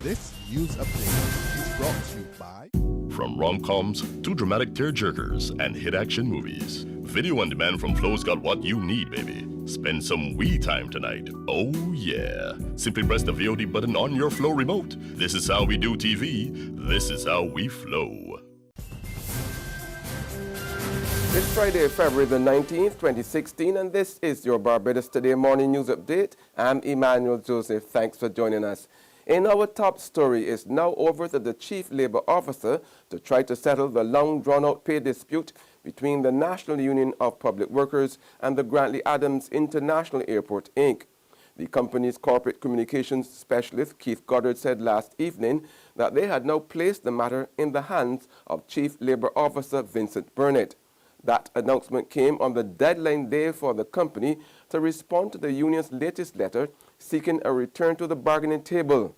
This news update is brought to you by... From rom-coms to dramatic tearjerkers and hit action movies, video on demand from Flow's got what you need, baby. Spend some we time tonight. Oh yeah. Simply press the VOD button on your Flow remote. This is how we do TV. This is how we flow. It's Friday, February the 19th, 2016, and this is your Barbados Today morning news update. I'm Emmanuel Joseph. Thanks for joining us. In our top story, it's now over to the Chief Labour Officer to try to settle the long drawn-out pay dispute between the National Union of Public Workers and the Grantley Adams International Airport, Inc. The company's corporate communications specialist, Keith Goddard, said last evening that they had now placed the matter in the hands of Chief Labour Officer Vincent Burnett. That announcement came on the deadline day for the company to respond to the union's latest letter seeking a return to the bargaining table.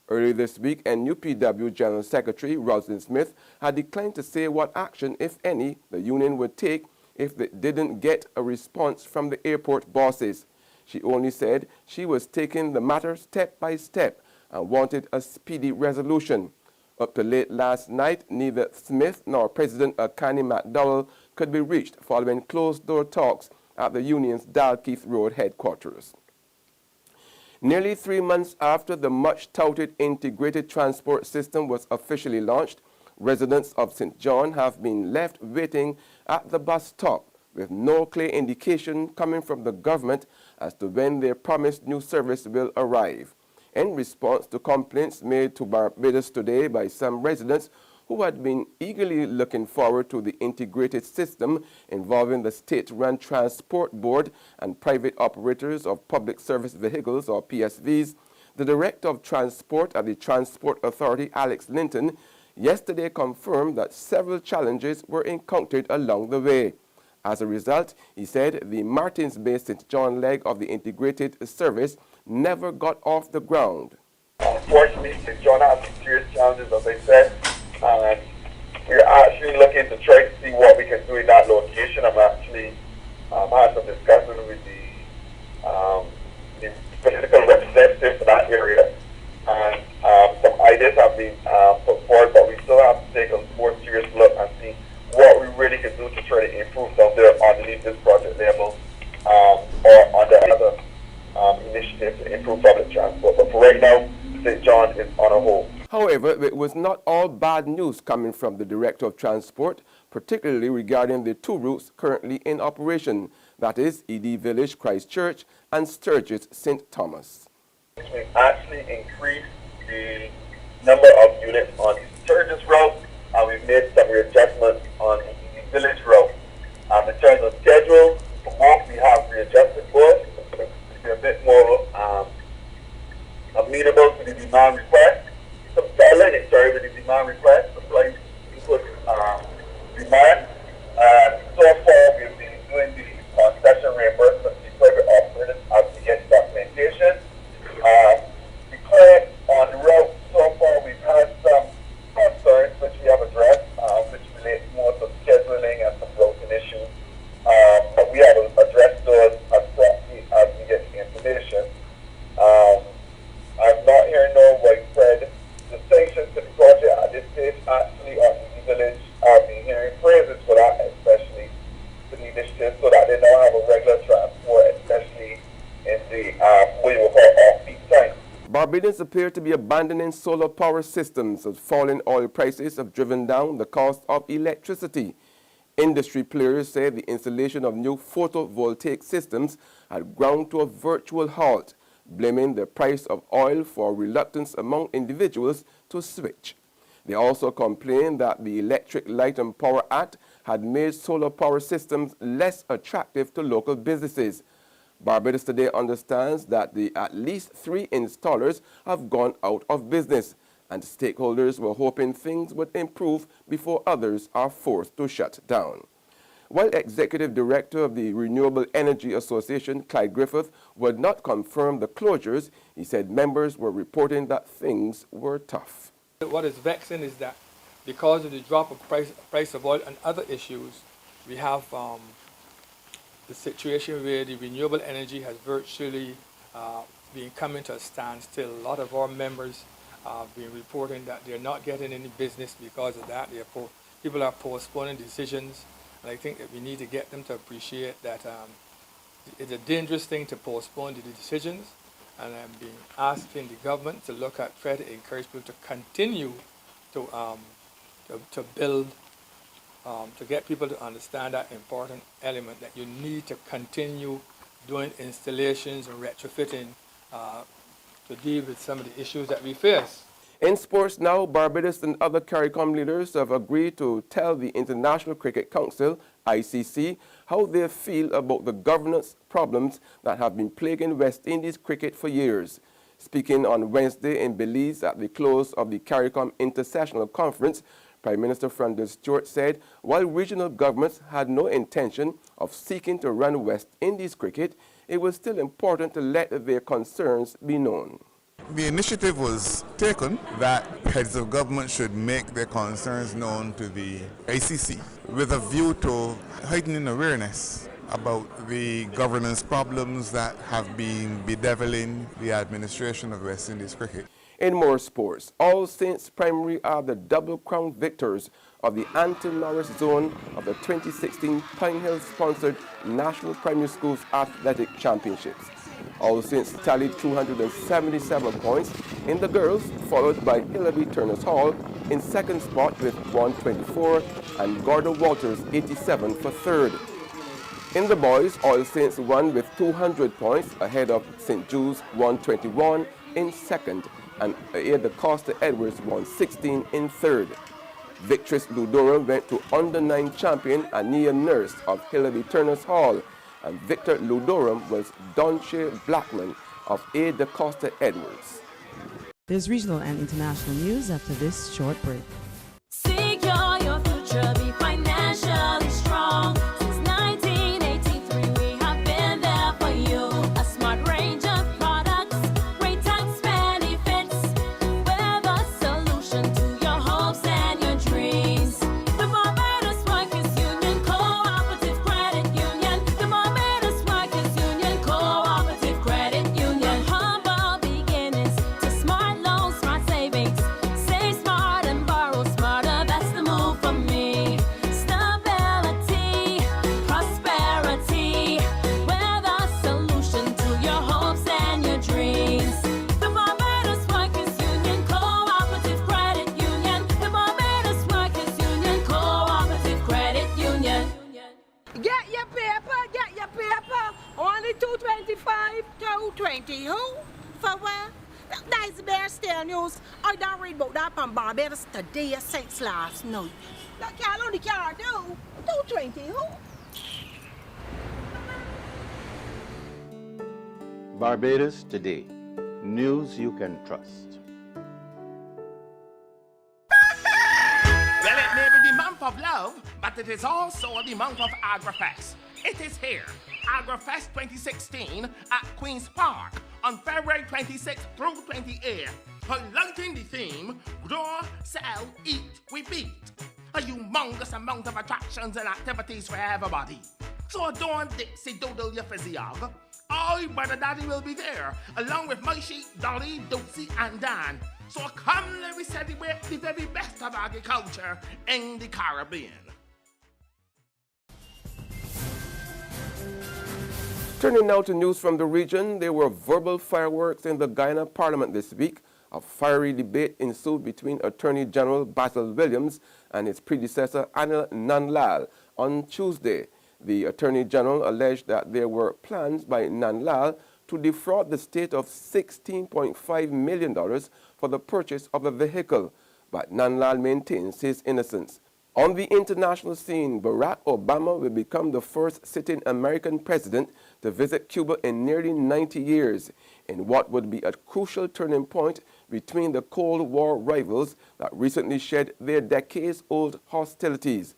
Earlier this week, NUPW General Secretary Rosalind Smith had declined to say what action, if any, the union would take if they didn't get a response from the airport bosses. She only said she was taking the matter step by step and wanted a speedy resolution. Up to late last night, neither Smith nor President Akani McDowell could be reached following closed-door talks at the union's Dalkeith Road headquarters. Nearly 3 months after the much-touted integrated transport system was officially launched, residents of St. John have been left waiting at the bus stop with no clear indication coming from the government as to when their promised new service will arrive. In response to complaints made to Barbados Today by some residents who had been eagerly looking forward to the integrated system involving the state-run transport board and private operators of public service vehicles, or PSVs, the Director of Transport at the Transport Authority, Alex Linton, yesterday confirmed that several challenges were encountered along the way. As a result, he said the Martins Bay St. John leg of the integrated service never got off the ground. Unfortunately, St. John has some serious challenges, as I said, and we're actually looking to try to see what we can do in that location. I'm actually had some discussion with the political representative for that area, and some ideas have been put forward, but we still have to take a more serious look and see what we really can do to try to improve down there underneath this project level or under other initiatives to improve public transport. But for right now, St. John is on a hold. However, it was not all bad news coming from the Director of Transport, particularly regarding the two routes currently in operation, that is, ED Village Christchurch and Sturgis St. Thomas. We've actually increased the number of units on the Sturgis route, and we've made some readjustments on the ED Village route. In terms of schedule, for both we have readjusted both to be a bit more amenable to the demand request. With the demand request, supply input demand. So far, we've been doing the concession reimbursement to private operators as we get documentation. Because on the route, so far we've had some concerns which we have addressed, which relate more to scheduling and some routing issues. But we have addressed those as promptly as we get the information. I'm not hearing no widespread distinctions to the project at this stage. Actually, on the village, I've been hearing praises for that, especially for the initiative, so that they now have a regular transport, especially in the what you will call off-peak time. Barbadians appear to be abandoning solar power systems as falling oil prices have driven down the cost of electricity. Industry players say the installation of new photovoltaic systems had ground to a virtual halt, blaming the price of oil for reluctance among individuals to switch. They also complained that the Electric Light and Power Act had made solar power systems less attractive to local businesses. Barbados Today understands that at least 3 installers have gone out of business, and stakeholders were hoping things would improve before others are forced to shut down. While Executive Director of the Renewable Energy Association, Clyde Griffith, would not confirm the closures, he said members were reporting that things were tough. What is vexing is that because of the drop of price of oil and other issues, we have the situation where the renewable energy has virtually been coming to a standstill. A lot of our members been reporting that they're not getting any business because of that. People are postponing decisions, and I think that we need to get them to appreciate that it's a dangerous thing to postpone the decisions, and I'm being asking the government to look at, try to encourage people to continue to build, to get people to understand that important element that you need to continue doing installations and retrofitting to deal with some of the issues that we face. In sports now, Barbados and other CARICOM leaders have agreed to tell the International Cricket Council, ICC, how they feel about the governance problems that have been plaguing West Indies cricket for years. Speaking on Wednesday in Belize at the close of the CARICOM Intersessional Conference, Prime Minister Frandil Stewart said while regional governments had no intention of seeking to run West Indies cricket, it was still important to let their concerns be known. The initiative was taken that heads of government should make their concerns known to the ICC with a view to heightening awareness about the governance problems that have been bedeviling the administration of West Indies cricket. In more sports, All Saints Primary are the double crown victors of the Anton Norris Zone of the 2016 Pine Hill-sponsored National Primary Schools Athletic Championships. All Saints tallied 277 points in the girls, followed by Hillaby Turners Hall in second spot with 124 and Gordon Walters 87 for third. In the boys, All Saints won with 200 points ahead of St. Jude's 121 in second and Ada Costa Edwards won 16 in third. Victress Ludorum went to under-9 champion Ania Nurse of Hillaby Turners Hall, and Victor Ludorum was Donche Blackman of A. Da Costa Edwards. There's regional and international news after this short break. Secure your future, be financially strong. Since 1983, we have been there for you. A smart range of products, great tax benefits. We're the solution to your hopes and your dreams. The Barbados Workers Union Cooperative Credit Union. The Barbados Workers Union Cooperative Credit Union. Humble beginnings to smart loans, smart savings. Save smart and borrow smarter. That's the move for me. Stability, prosperity. We're the solution to your hopes and your dreams. The Barbados Workers Union Cooperative Credit Union. The Barbados Workers Union Cooperative Credit Union. Get your paper, get your paper. Only 225, 220. Who? For what? That's Bear Stare News. I don't read about that on Barbados today since last night. That can't only can't do. 220. Who? Barbados Today. News you can trust. Well, it may be the month of love, but it is also the month of AgriFest. It is here, AgriFest 2016 at Queen's Park on February 26th through 28th, highlighting the theme, Grow, Sell, Eat, Repeat. A humongous amount of attractions and activities for everybody. So don't Dixie doodle your physiog. I, Brother Daddy, will be there, along with my sheep, Dolly, Dootsy, and Dan. So come, let me celebrate the very best of agriculture in the Caribbean. Turning now to news from the region, there were verbal fireworks in the Guyana Parliament this week. A fiery debate ensued between Attorney General Basil Williams and his predecessor Anil Nanlal on Tuesday. The Attorney General alleged that there were plans by Nanlal to defraud the state of $16.5 million for the purchase of a vehicle, but Nanlal maintains his innocence. On the international scene, Barack Obama will become the first sitting American president to visit Cuba in nearly 90 years, in what would be a crucial turning point between the Cold War rivals that recently shed their decades-old hostilities.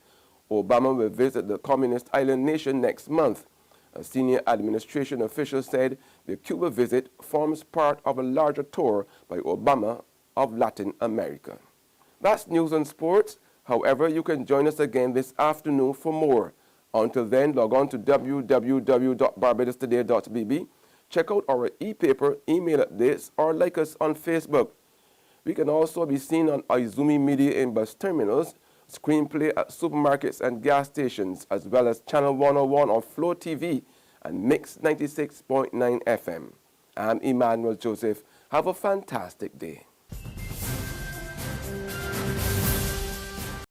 Obama will visit the communist island nation next month. A senior administration official said the Cuba visit forms part of a larger tour by Obama of Latin America. That's news and sports. However, you can join us again this afternoon for more. Until then, log on to www.barbadostoday.bb, check out our e-paper, email updates, or like us on Facebook. We can also be seen on Izumi Media in bus terminals, Screenplay at supermarkets and gas stations, as well as Channel 101 on Flow TV and Mix 96.9 FM. I'm Emmanuel Joseph. Have a fantastic day.